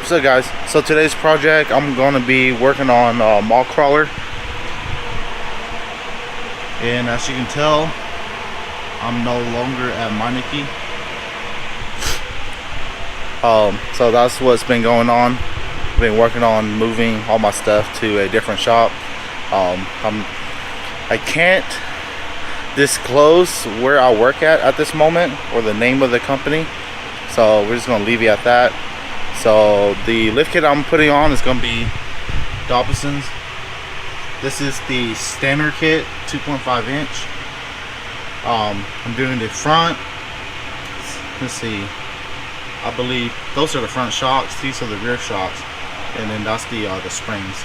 What's up, guys? So today's project, I'm going to be working on mall crawler, and as you can tell, I'm no longer at Meineke. So that's what's been going on. I've been working on moving all my stuff to a different shop. I can't disclose where I work at this moment, or the name of the company, so we're just going to leave it at that. So the lift kit I'm putting on is going to be Dobinson's. This is the standard kit, 2.5 inch. I'm doing the front. Let's see. I believe those are the front shocks. These are the rear shocks, and then that's the springs.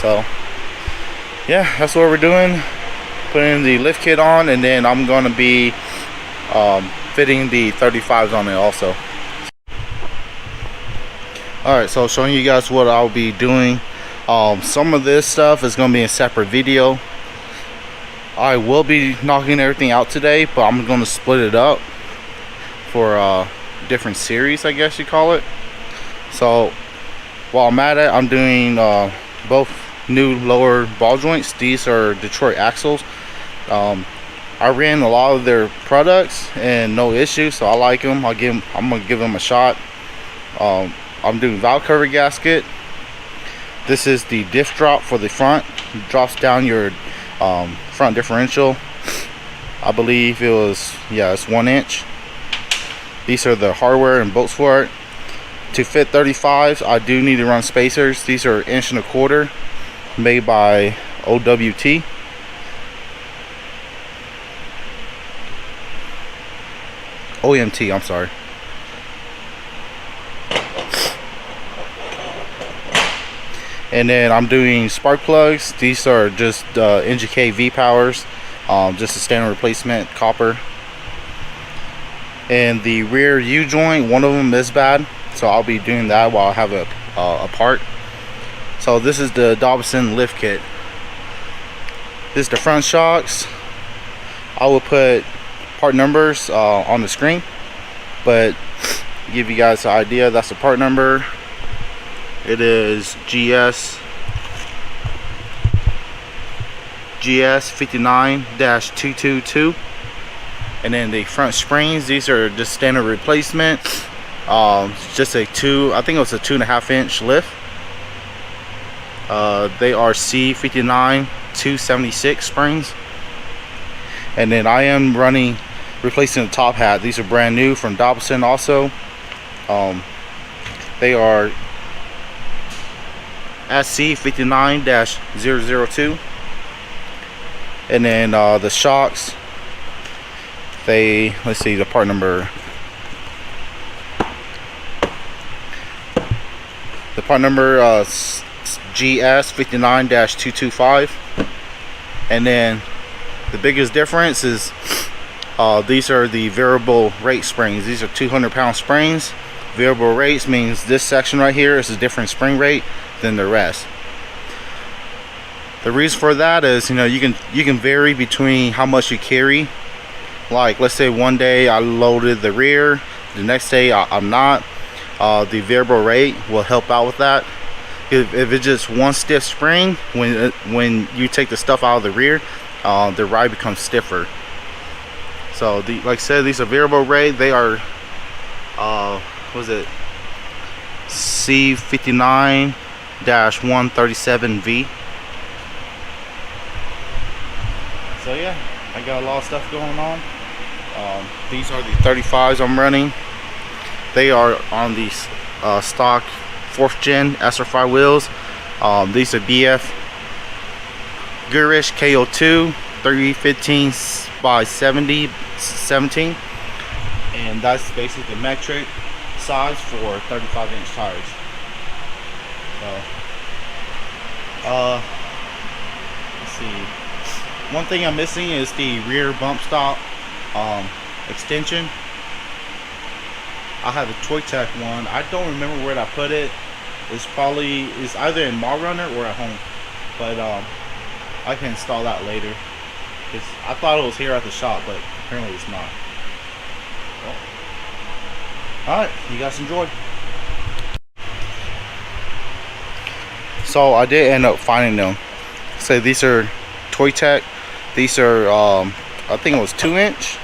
So yeah, that's what we're doing. Putting the lift kit on, and then I'm going to be fitting the 35s on it also. Alright, so showing you guys what I'll be doing. Some of this stuff is going to be a separate video. I will be knocking everything out today, but I'm going to split it up for different series, I guess you call it. So while I'm at it, I'm doing both new lower ball joints. These are Detroit axles. I ran a lot of their products and no issues, so I like them. I'm gonna give them a shot. I'm doing valve cover gasket. This is the diff drop for the front. It drops down your front differential. I believe it was, yeah, it's 1 inch. These are the hardware and bolts for it. To fit 35s, I do need to run spacers. These are 1.25 inch, made by OWT. OMT, I'm sorry. And then I'm doing spark plugs. These are just NGK V powers, just a standard replacement, copper. And the rear U joint, one of them is bad, so I'll be doing that while I have a part. So this is the Dobinson lift kit. This is the front shocks. I will put part numbers on the screen, but give you guys an idea. That's the part number. It is GS 59-222. And then the front springs, these are just standard replacement. Just a I think it was a 2.5 inch lift. They are C59-276 springs. And then I am replacing the top hat. These are brand new from Dobinson also. They are SC59-002. And then the shocks, let's see the part number. The part number GS 59-225. And then the biggest difference is these are the variable rate springs. These are 200-pound springs. Variable rates means this section right here is a different spring rate than the rest. The reason for that is, you know, you can vary between how much you carry. Like, let's say one day I loaded the rear, the next day I'm not. The variable rate will help out with that. If it's just one stiff spring, when you take the stuff out of the rear, the ride becomes stiffer. So like I said, these are variable rate. They are was it C59-137V. So yeah, I got a lot of stuff going on. These are the 35s I'm running. They are on these stock 4th gen SR5 wheels. These are BF Gurish KO2 315/17, and that's basically the metric size for 35 inch tires. So let's see, one thing I'm missing is the rear bump stop extension. I have a Toy Tech one. I don't remember where I put it. It's either in 4Runner or at home, but I can install that later. I thought it was here at the shop, but apparently it's not. Alright, you guys enjoy. So I did end up finding them. So these are Toy Tech. These are I think it was 2-inch.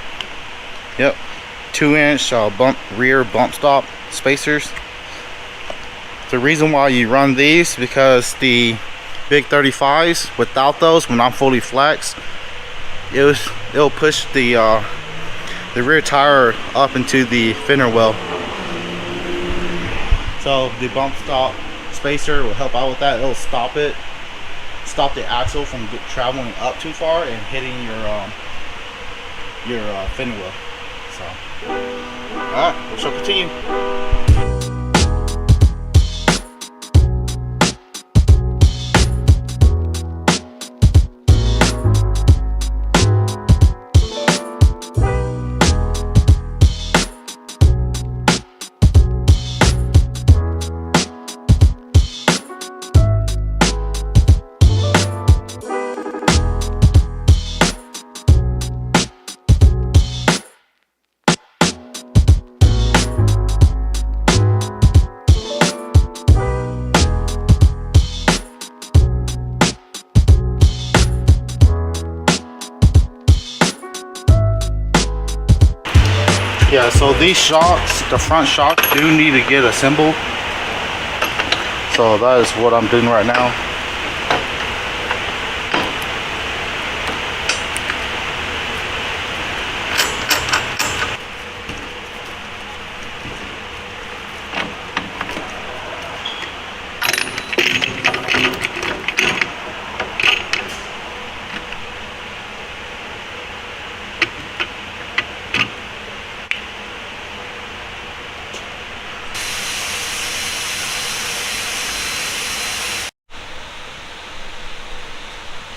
Yep, 2-inch rear bump stop spacers. The reason why you run these because the big 35s without those, when I'm fully flexed, it'll push the rear tire up into the fender well. So the bump stop spacer will help out with that. It'll stop the axle from traveling up too far and hitting your fender well. So, all right, we shall continue. Yeah, so these shocks, the front shocks do need to get assembled. So that is what I'm doing right now.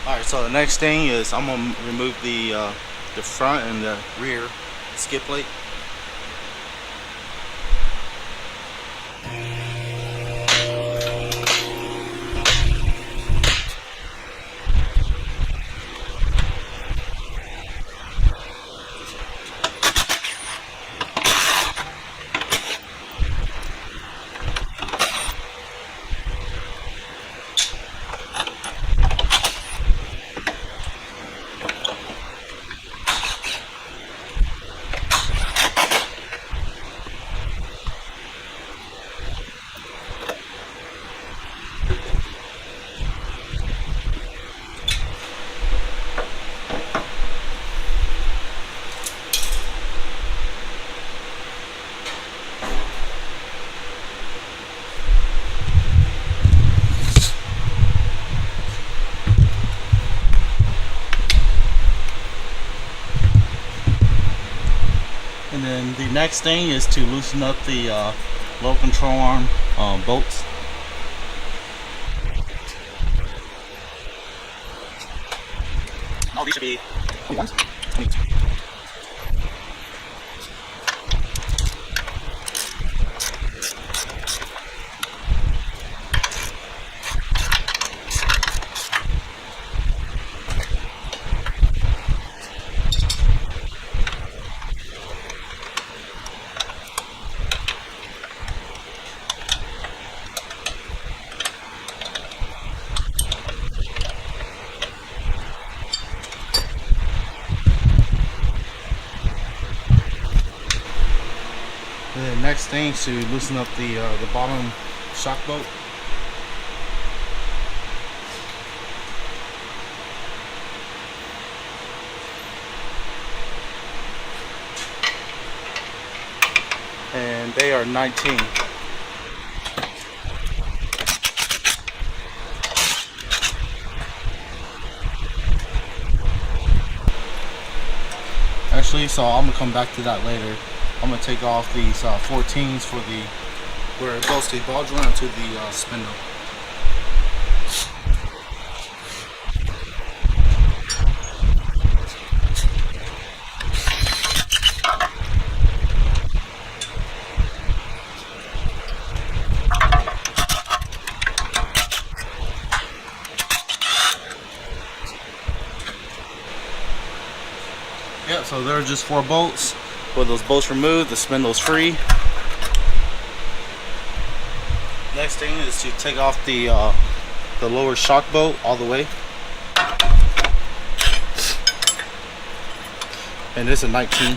Alright, so the next thing is I'm going to remove the front and the rear skid plate. And then the next thing is to loosen up the low control arm bolts. Oh, these should be ones. The next thing is to loosen up the bottom shock bolt. And they are 19. Actually, so I'm gonna come back to that later. I'm gonna take off these 14s for where it goes to the ball joint to the spindle. Yeah, so there are just 4 bolts. With those bolts removed, the spindle's free. Next thing is to take off the lower shock bolt all the way. And this is a 19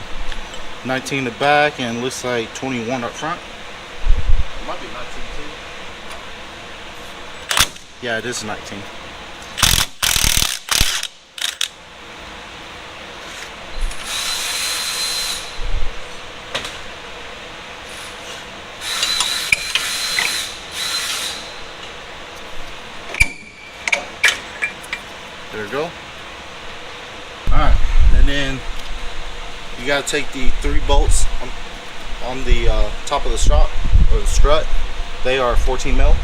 in the back, and looks like 21 up front. It might be 19 too. Yeah, it is 19. There we go. Alright, and then you gotta take the 3 bolts on the top of the strut or the strut. They are 14 mil.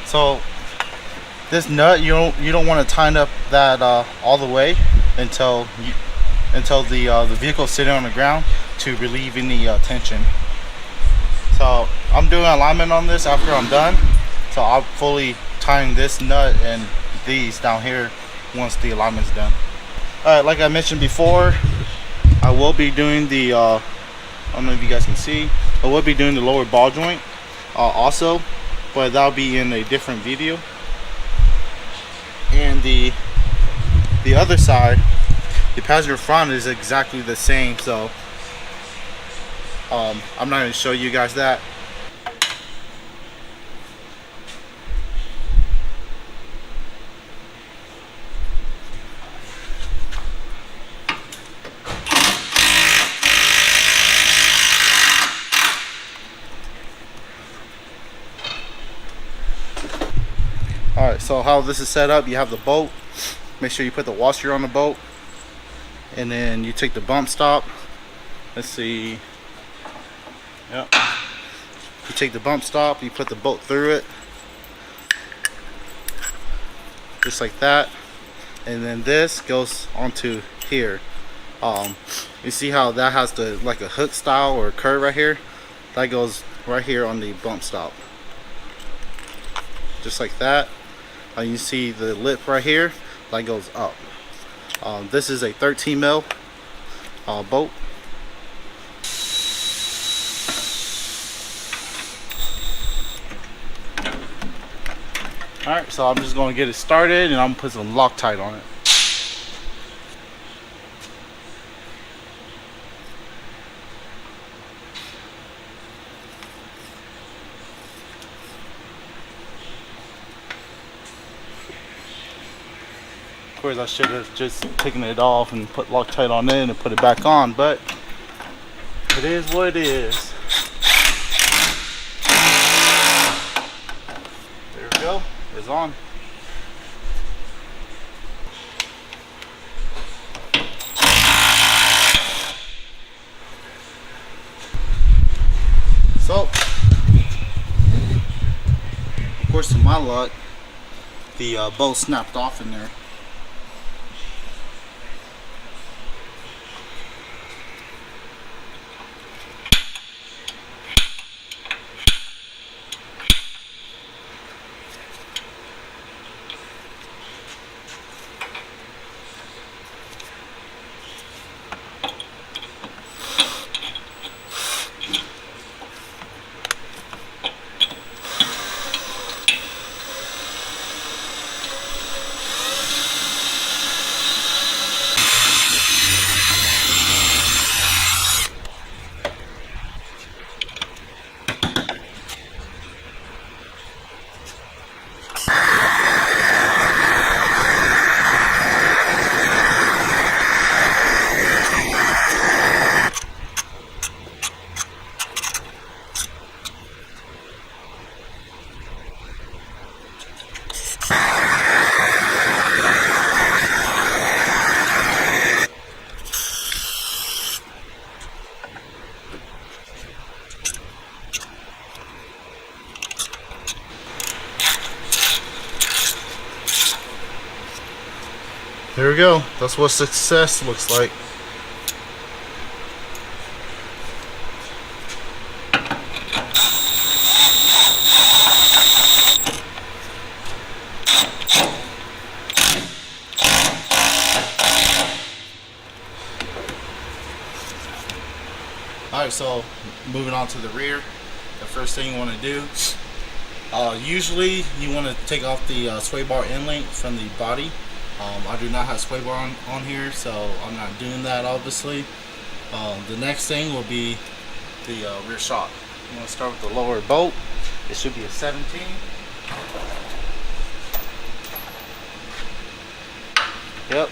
So this nut, you don't want to tighten up that all the way until the vehicle is sitting on the ground to relieve any tension. So I'm doing alignment on this after I'm done. So I'll fully tighten this nut and these down here once the alignment's done. Alright, like I mentioned before, I will be doing the I don't know if you guys can see, I will be doing the lower ball joint also, but that'll be in a different video. And the other side, the passenger front, is exactly the same, so I'm not going to show you guys that. Alright, so how this is set up, you have the bolt. Make sure you put the washer on the bolt, and then you take the bump stop. Let's see. Yep. You take the bump stop, you put the bolt through it, just like that, and then this goes onto here. You see how that has the like a hook style or a curve right here? That goes right here on the bump stop, just like that. You see the lip right here, that goes up. This is a 13 mil bolt. Alright, so I'm just going to get it started, and I'm going to put some Loctite on it. Of course, I should have just taken it off and put Loctite on it and put it back on, but it is what it is. There we go, it's on. So, of course, to my luck, the bolt snapped off in there. There we go. That's what success looks like. Alright, so moving on to the rear. The first thing you want to do, usually you want to take off the sway bar inlink from the body. I do not have sway bar on here, so I'm not doing that obviously. The next thing will be the rear shock. You want to start with the lower bolt. It should be a 17. Yep.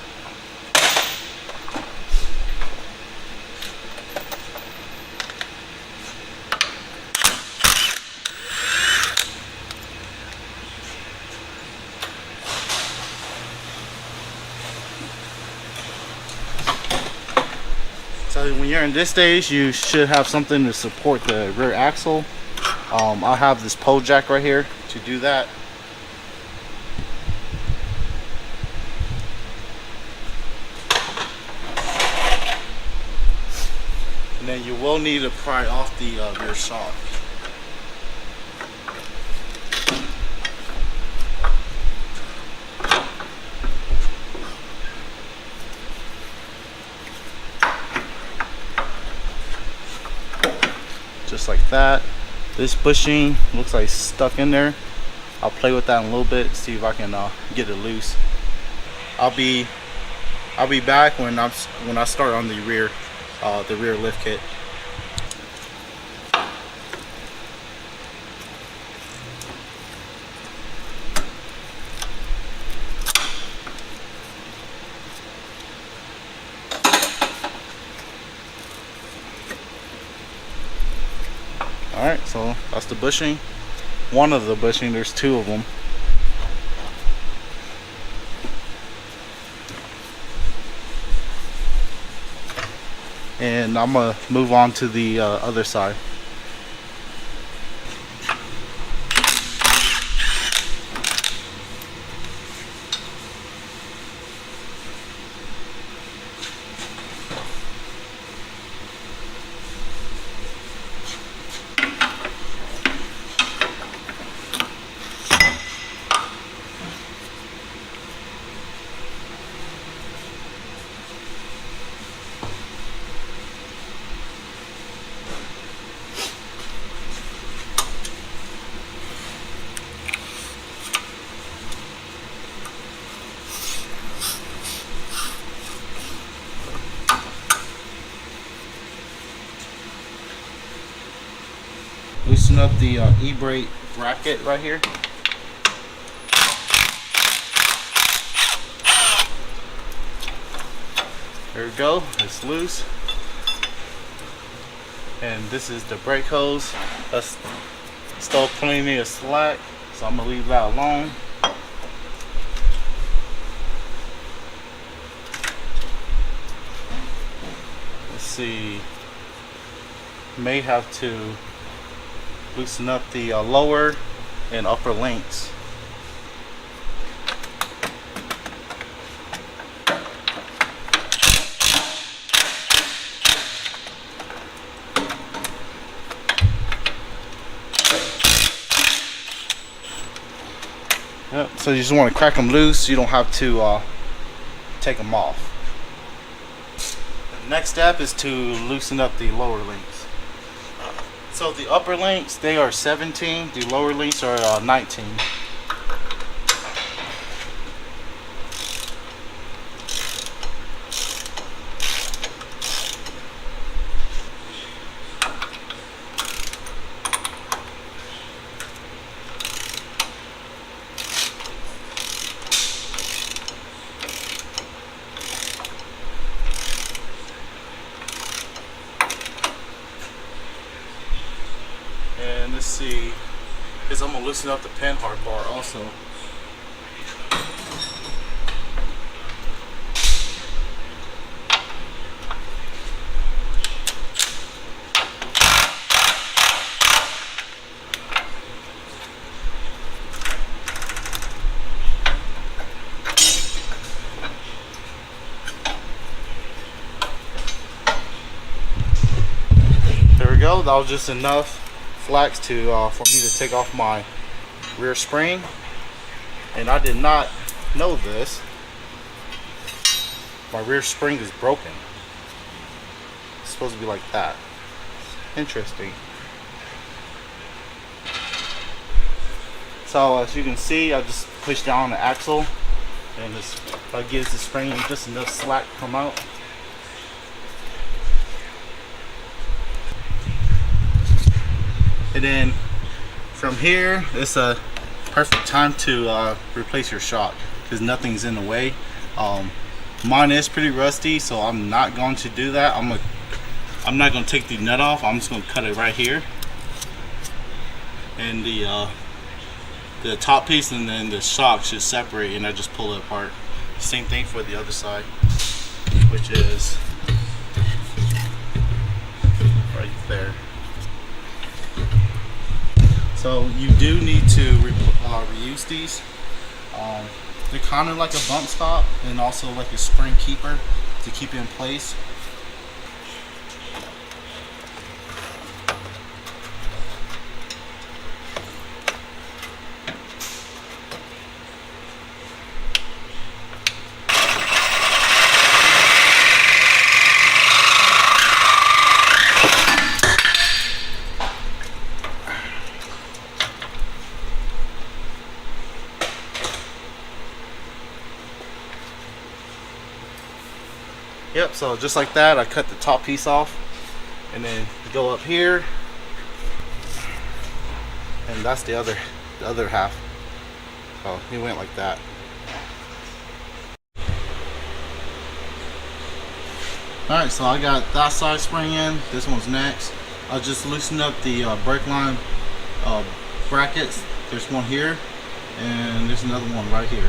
So when you're in this stage, you should have something to support the rear axle. I have this pole jack right here to do that. And then you will need to pry off the rear shock. Just like that. This bushing looks like it's stuck in there. I'll play with that in a little bit, see if I can get it loose. I'll be back when I start on the rear lift kit. Alright, so that's the bushing. One of the bushing, there's two of them. And I'm going to move on to the other side. Loosen up the e-brake bracket right here. There we go, it's loose. And this is the brake hose. That's still plenty of slack, so I'm gonna leave that alone. Let's see, may have to loosen up the lower and upper links. Yep, so you just want to crack them loose. You don't have to take them off. The next step is to loosen up the lower links. So the upper links, they are 17. The lower links are 19. And let's see, because I'm going to loosen up the pin hard bar also. that was just enough flex to for me to take off my rear spring. And I did not know this. My rear spring is broken. It's supposed to be like that. Interesting. So as you can see, I just pushed down the axle, and this gives the spring just enough slack to come out. And then from here, it's a perfect time to replace your shock because nothing's in the way. Mine is pretty rusty, so I'm not going to do that. I'm not going to take the nut off. I'm just going to cut it right here, and the top piece and then the shock should separate, and I just pull it apart. Same thing for the other side, which is right there. So you do need to reuse these. They're kind of like a bump stop and also like a spring keeper to keep it in place. Yep, so just like that, I cut the top piece off, and then go up here, and that's the other half. So it went like that. Alright, so I got that side spring in, this one's next. I'll just loosen up the brake line brackets. There's one here, and there's another one right here.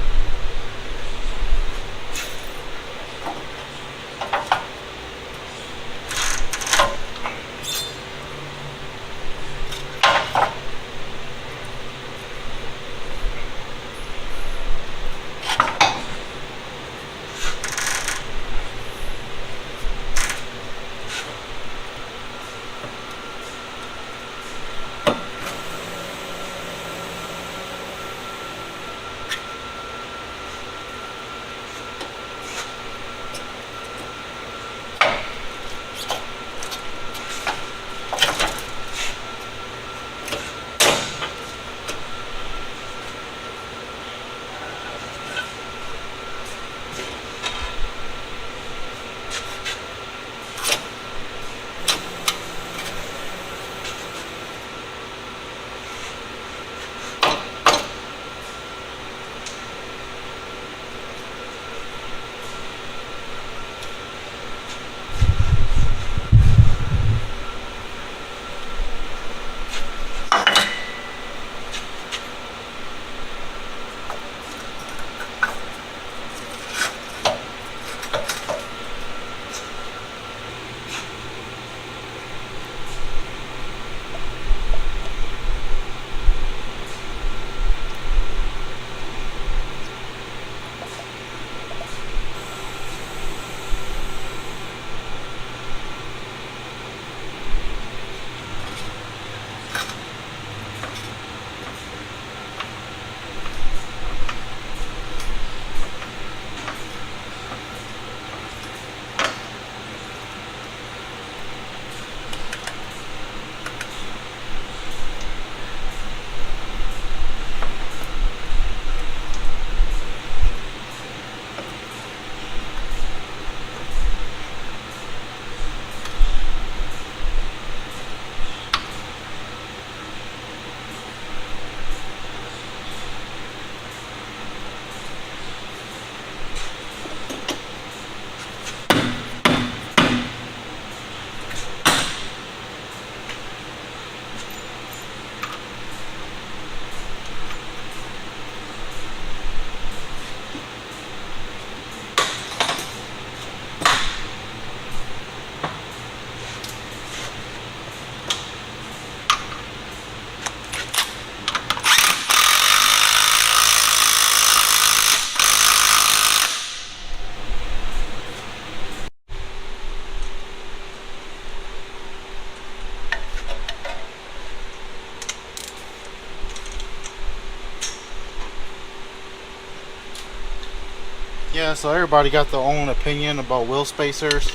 Yeah, so everybody got their own opinion about wheel spacers.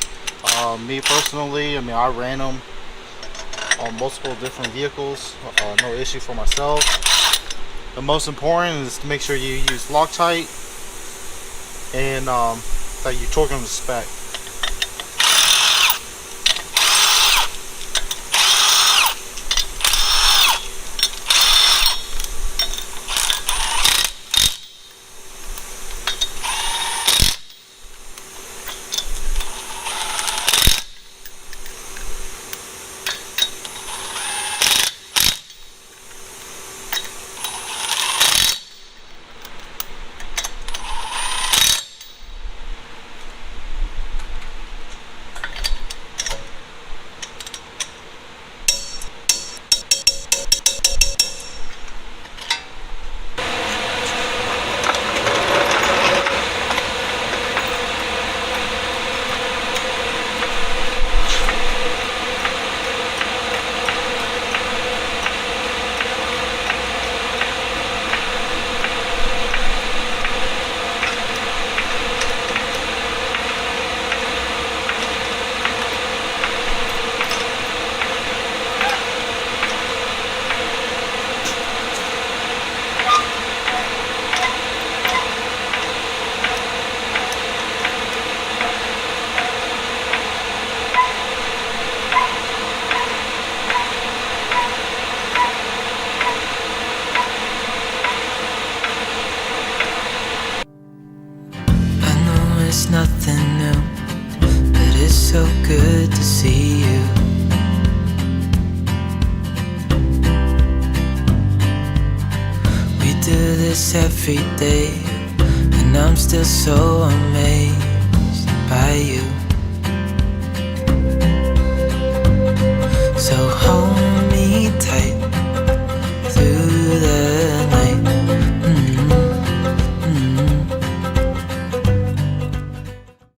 Me personally, I mean, I ran them on multiple different vehicles. No issue for myself. The most important is to make sure you use Loctite and that you torque them to spec. It's nothing new, but it's so good to see you. We do this every day, and I'm still so amazed.